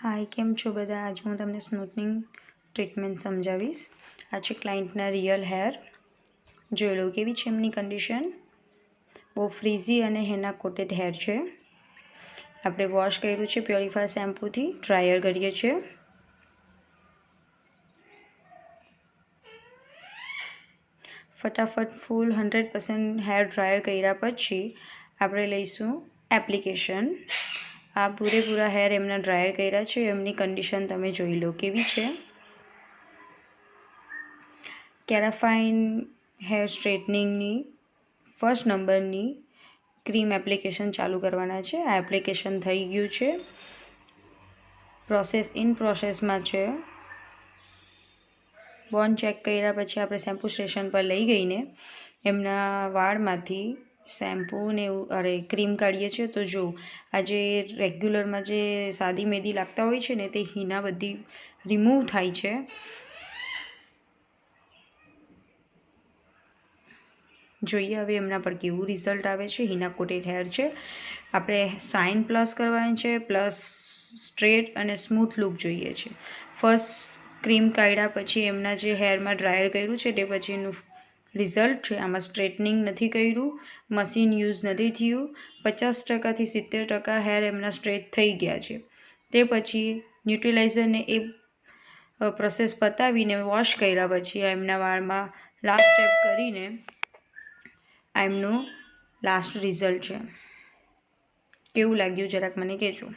હાય, કેમ છો બધા? આજે હું તમને સ્મૂથનિંગ ટ્રીટમેન્ટ સમજાવીશ. આ છે ક્લાયન્ટના રિયલ હેર. જોઈ લો કેવી છે એમની કન્ડિશન. બહુ ફ્રીઝી અને હેના કોટેડ હેર છે. આપણે વોશ કર્યું છે પ્યોરિફાયર શેમ્પૂથી, ડ્રાયર કરીએ છીએ. ફટાફટ ફૂલ 100% હેર ડ્રાયર કર્યા પછી આપણે લઈશું એપ્લિકેશન. આ પૂરેપૂરા હેર એમના ડ્રાયર કર્યા છે. એમની કન્ડિશન તમે જોઈ લો કેવી છે. કેરાફાઇન હેર સ્ટ્રેટનિંગની ફર્સ્ટ નંબરની ક્રીમ એપ્લિકેશન ચાલુ કરવાના છે. આ એપ્લિકેશન થઈ ગયું છે, પ્રોસેસમાં છે. બોન ચેક કર્યા પછી આપણે શેમ્પૂ સ્ટેશન પર લઈ ગઈને એમના વાળમાંથી શેમ્પૂ ને ક્રીમ કાઢીએ છીએ. તો જો આજે રેગ્યુલરમાં જે સાદી મેદી લાગતા હોય છે ને તે હીના બધી રિમૂવ થાય છે. જોઈએ હવે એમના પર કેવું રિઝલ્ટ આવે છે. હીના કોટેડ હેર છે. આપણે શાઇન પ્લસ કરવાની છે, પ્લસ સ્ટ્રેટ અને સ્મૂથ લુક જોઈએ છે. ફર્સ્ટ ક્રીમ કાઢ્યા પછી એમના જે હેરમાં ડ્રાયર કર્યું છે તે પછીનું રિઝલ્ટ છે. આમાં સ્ટ્રેટનિંગ નથી કર્યું, મશીન યુઝ નથી થયું. 50%થી 70% હેર એમના સ્ટ્રેટ થઈ ગયા છે. તે પછી ન્યુટ્રીલાઇઝરને એ પ્રોસેસ પતાવીને વોશ કર્યા પછી એમના વાળમાં લાસ્ટ સ્ટેપ કરીને આ એમનું લાસ્ટ રિઝલ્ટ છે. કેવું લાગ્યું જરાક મને કહેજો.